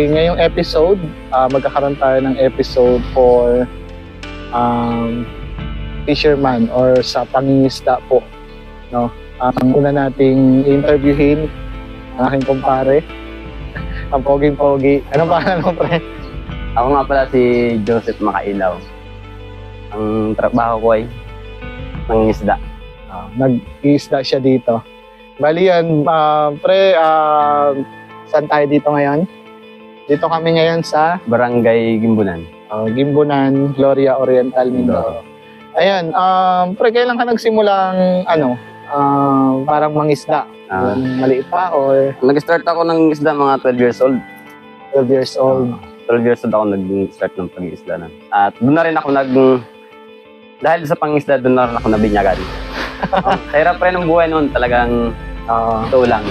Ngayong episode, magkakaroon tayo ng episode for fisherman or sa pangingisda po. No? Ang una nating interviewin, ang aking kumpare, ang poging-pogi. Anong pangalan mo, pre? Ako nga pala si Joseph Makailaw. Ang trabaho ko ay pangingisda. Nag-iisda siya dito. Bali yan, pre, saan tayo dito ngayon? Dito kami ngayon sa Barangay Gimbunan. Gimbunan, Gloria Oriental, Mindoro. Ayan, pre, kailan ka nagsimulang parang mangisda? Maliit pa or? Nag-start ako ng isda mga 12 years old. 12 years old. 12 years old ako nag-start ng pag-isda na. At doon na rin ako dahil sa pangisda, doon na rin ako nabinyagan. Hirap rin ng buhay noon, talagang ito lang.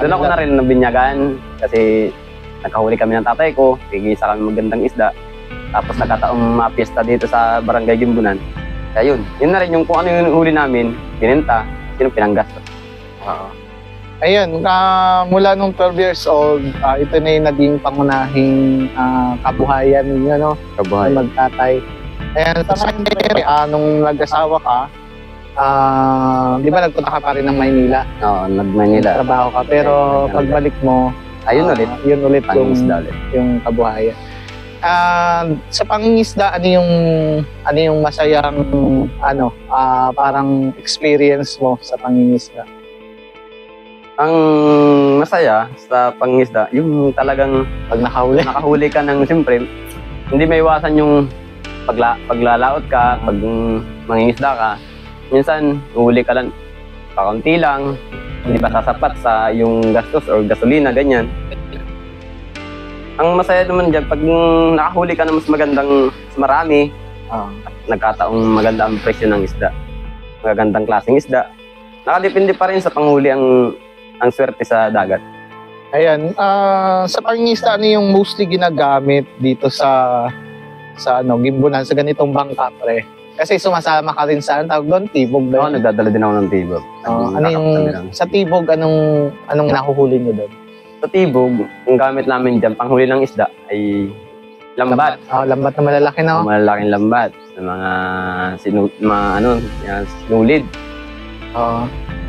Doon ako na rin nabinyagan kasi nagkahuli kami ng tatay ko, tigisa kami magandang isda. Tapos nagkataong mapiesta dito sa Barangay Gimbunan. Kaya yun na rin yung kung ano yung huli namin, binenta, sino pinanggasto. Ayun, mula nung 12 years old, ito na yung naging pangunahing kabuhayan ninyo, no? Kabuhayan. Magtatay. Ayan, sa ngayon, nung nag-asawa ka, di ba nagpunta ka pa rin ng Maynila? Oo, nag-Maynila. Trabaho ka, pero pagbalik mo, ayun ulit. Yun ulit pangingisda yung kabuhayan. Sa pangingisda, ano yung masayang parang experience mo sa pangingisda? Ang masaya sa pangingisda, yung talagang pag nakahuli ka ng siyempre, hindi maiwasan yung paglalaot ka, pag mangingisda ka. Minsan, uhuli ka lang, pakaunti lang, hindi pa sasapat sa yung gastos or gasolina, ganyan. Ang masaya naman dyan, pag nakahuli ka na mas marami, nagkataong maganda ang presyo ng isda. Magagandang klaseng isda. Nakadepende pa rin sa panghuli ang swerte sa dagat. Ayan, sa pangingisda, ano yung mostly ginagamit dito sa Gimbunan, sa ganitong bangka, pre? Kasi sumasama ka rin sa, tawag doon, tibog. Oo, nagdadala din ako ng tibog. Ano yung, sa tibog, anong nahuhuli nyo doon? Sa tibog, ang gamit namin dyan, panghuli ng isda, ay lambat. Lambat na malalaki na. Malalaking lambat. Mga sinulid.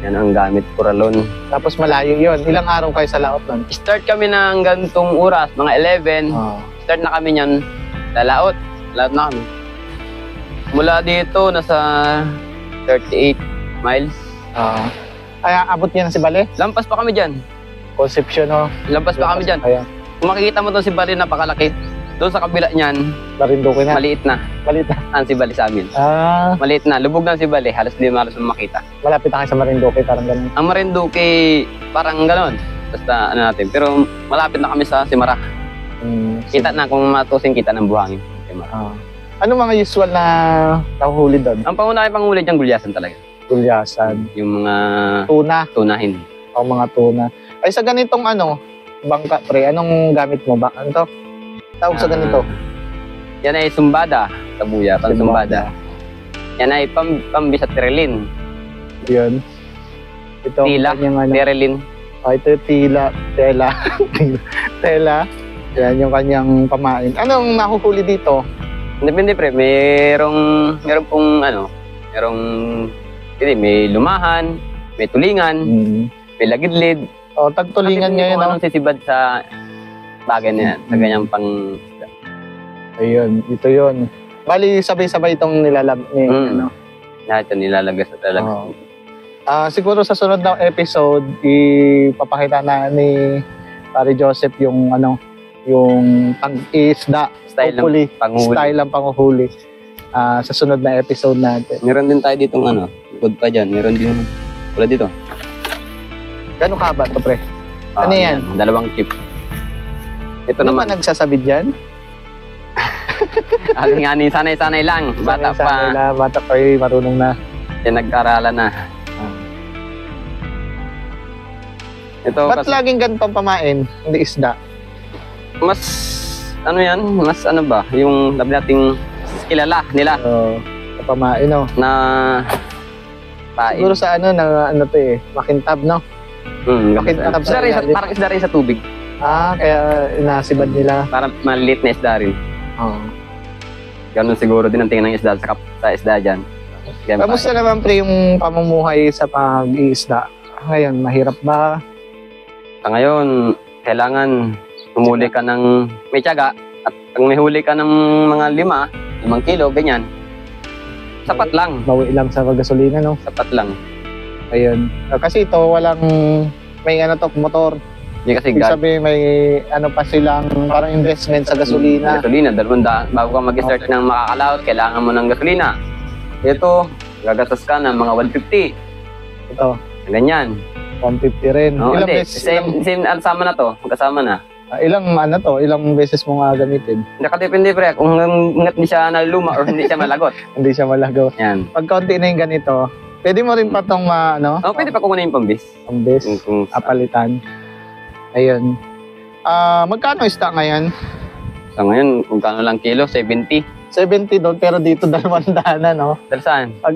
Yan ang gamit, kuralon. Tapos malayo yun. Ilang araw kayo sa laot nun? Start kami ng gantong oras, mga 11. Start na kami niyan, lalaot. Laot na kami. Mula dito, nasa 38 miles. Kaya abot niya na si Bale? Lampas pa kami dyan. Conception, no? Lampas pa kami dyan. Kung makikita mo doon si Bale, napakalaki. Doon sa kabila niyan, Marinduque na. Maliit na. Ang si Bale sa amin. Maliit na. Lubog na si Bale. Halos hindi malas makita. Malapit na kayo sa Marinduque, parang ganun. Ang Marinduque, parang ganun. Basta natin. Pero malapit na kami sa Simara. Kita na, kung matusin, kita ng buhangin. Ano mga usual na nahuhuli doon? Ang panghuli dyan, gulyasan talaga. Gulyasan. Yung mga tunahin. Mga tuna. Ay, sa ganitong bangka, pre, anong gamit mo ba? Ano to? Tawag sa ganito? Yan ay sumbada. Tabuya, pang-sumbada. Yan ay pambisa tirelin. Yun. Ito, tila, tirelin. Ito yung tela. Yan yung kanyang pamain. Anong nahuhuli dito? Depende pre, merong pong hindi, may lumahan, may tulingan, may lagidlid. O, tagtulingan ngayon. Kung anong sisibad sa bagay na yan, sa ganyang pang... Ayun, ito yun. Bali, sabay-sabay itong ano? Lahat yun nilalagay sa talaga. Siguro sa sunod na episode, ipapakita na ni Pare Joseph yung yung pang-isda. Style ng panguhuli. Style ng panguhuli. Sa sunod na episode natin. Meron din tayo ditong good pa dyan. Meron din, wala dito. Gano'ng kaba ito, pre? Ano yan? 2 chip. Ito Ano naman. ba nagsasabid dyan? Aking nga ni sanay-sanay lang. Bata pa. Bata pa marunong na. Nag-aralan na. Ito Ba't laging ganito pamain? Hindi isda? Mas, mas yung labi nating kilala nila Pamain, no? na pain. Siguro sa makintab, no? Makintab sa ilalim. Parang isda rin sa tubig. Kaya inasibad nila. Parang maliit na isda rin. Ganun siguro din ang tingin ng isda sa isda dyan. Kamusta naman, pre, yung pamumuhay sa pag-iisda? Ngayon, mahirap ba? Sa ngayon, kailangan humuli ka ng may tiyaga at pag may huli ka ng mga 5 kilo, ganyan. Sapat lang. Bawi lang sa gasolina, no? Sapat lang. Ayun. Kasi ito, walang may motor. Hindi kasi Ibig sabihin, may pa silang parang investment sa gasolina. Gasolina, 200. Bago ka mag-start ng makakalawat, kailangan mo ng gasolina. Ito, gagastos ka ng mga 150. Ito. Ganyan. 150 rin. Ilang beses? Same sama na to. Magkasama na. Ilang beses mo nga gamitin? Nakadepende pre, kung hanggat hindi siya naluma or hindi siya malagot. Hindi siya malagot. Yan. Pag kaunti na yung ganito, pwede mo rin pa itong pwede pa kukunin yung pambis. Pambis, apalitan. Ayun. Magkano isda ngayon? Sa ngayon, kung kano lang kilo, 70. 70 doon, pero dito 200 na, no? Pero saan? Pag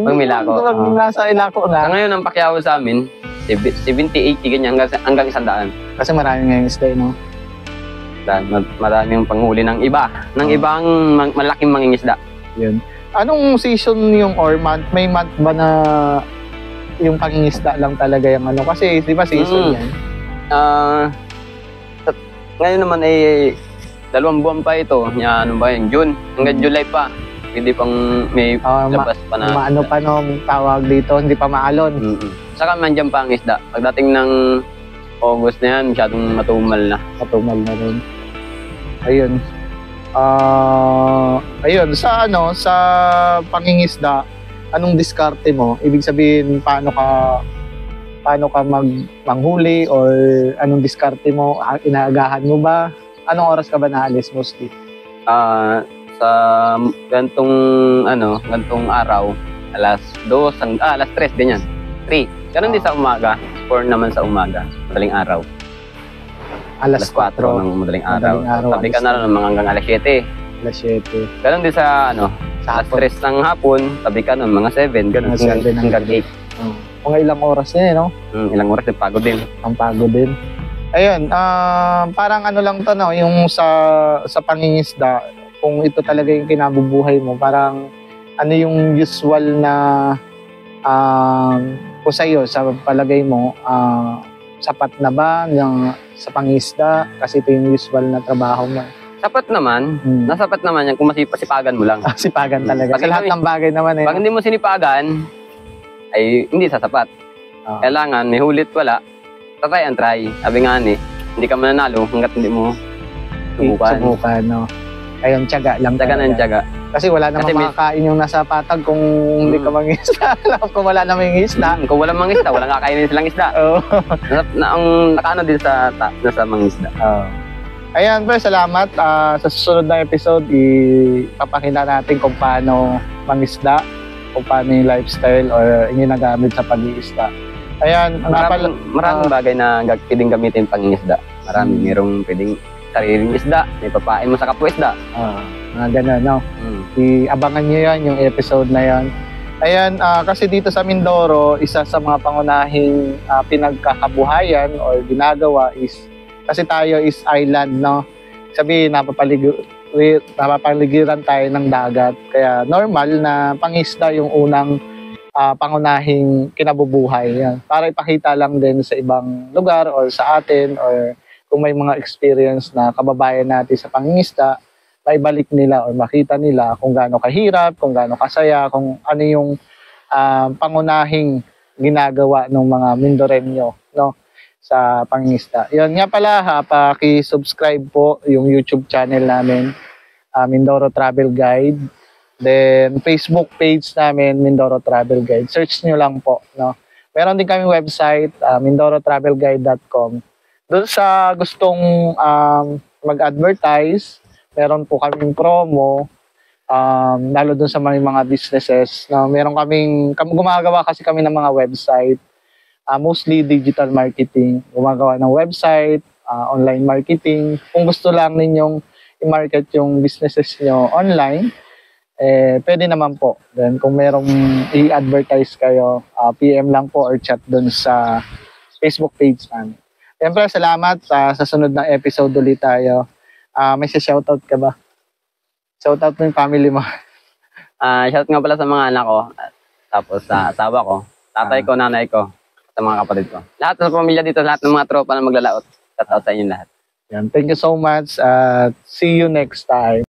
Milako. Pag nasa Ilako na. Sa ngayon, ang pakyaw sa amin, 70, 80, ganyan, hanggang 100. Kasi marami ngayong isda, no? Maraming panghuli ng iba. Ng ibang malaking mangingisda. Yun. Anong season yung or month? May month ba na yung pangingisda lang talaga yung Kasi, di ba season yan? Ngayon naman ay 2 buwan pa ito. June. Hanggang July pa. Hindi pang may labas pa na. Maano pa nung tawag dito, hindi pa maalon. Saka mandyan pa ang isda. Pagdating ng August na yan, masyadong matumal na. Matumal na rin. Ayun. Ayun, sa pangingisda, anong diskarte mo? Ibig sabihin, paano ka manghuli or anong diskarte mo? Inaagahan mo ba? Anong oras ka ba naalis mostly? Sa gantong araw, alas 3 ganyan. 3. Ganun din sa umaga. 4 naman sa umaga. Madaling araw. Alas 4 ng madaling araw. Tabi ka na lang mga hanggang alas 7. Alas 7. Ganun din sa alas 3 ng hapon, tabi ka nun, mga 7. Ganun. Hanggang 8. Mga ilang oras na no? Ilang oras, pagod din. Ang pagod din. Ayun, parang lang to, no? Yung sa pangingisda, kung ito talaga yung kinabubuhay mo, parang yung usual na kung sa'yo, sa palagay mo, sapat na ba sa pangisda? Kasi ito yung usual na trabaho mo. Sapat naman. Nasapat naman yan kung sipagan mo lang. Sipagan talaga. Kasi lahat ng bagay naman eh. Pag hindi mo sinipagan, ay hindi sasapat. Kailangan, may hulit wala. Try and try. Sabi nga hindi ka mananalo hanggat hindi mo subukan. No? Ayun, tiyaga lang. Tiyaga ng tiyaga. Kasi wala namang makakain yung nasa patag kung hindi ka mangisda. Kung wala namang mangisda. Kung wala mangisda, walang kakainin silang isda. Ang nakaano din nasa mangisda. Ayan, pero salamat. Sa susunod na episode, ipapakita natin kung paano mangisda, kung paano yung lifestyle or yung ginagamit sa pag-iisda. Ayan, maraming bagay na pwedeng gamitin pangingisda. Merong pwedeng sariling isda, may papain mo sa kapwa isda. Gano'n, no? Abangan nyo yan, yung episode na yan. Ayan, kasi dito sa Mindoro, isa sa mga pangunahing pinagkakabuhayan or ginagawa is Kasi tayo is island, no? Sabihin, napapaligiran tayo ng dagat. Kaya normal na pangisda yung unang pangunahing kinabubuhay. Yan. Para ipakita lang din sa ibang lugar or sa atin or kung may mga experience na kababayan natin sa pangingisda, maibalik nila o makita nila kung gaano kahirap, kung gaano kasaya, kung ano yung pangunahing ginagawa ng mga Mindoreño, no, sa pangingisda. Yun nga pala, paki-subscribe po yung YouTube channel namin, Mindoro Travel Guide. Then Facebook page namin, Mindoro Travel Guide. Search nyo lang po, no. Meron din kami website, mindorotravelguide.com. Doon sa gustong mag-advertise, meron po kaming promo, lalo doon sa mga businesses na meron gumagawa kasi kami ng mga website, mostly digital marketing, gumagawa ng website, online marketing. Kung gusto lang ninyong i-market yung businesses nyo online, pwede naman po. Then kung merong i-advertise kayo, PM lang po or chat doon sa Facebook page namin. Siyempre, salamat sa sunod na episode ulit tayo. May shoutout ka ba? Shoutout mo yung family mo. Shout nga pala sa mga anak ko, tapos sa asawa ko, tatay ko, nanay ko, sa mga kapatid ko. Lahat sa pamilya dito, lahat ng mga tropa na maglalaot. Shoutout sa inyo lahat. Yan. Thank you so much at see you next time.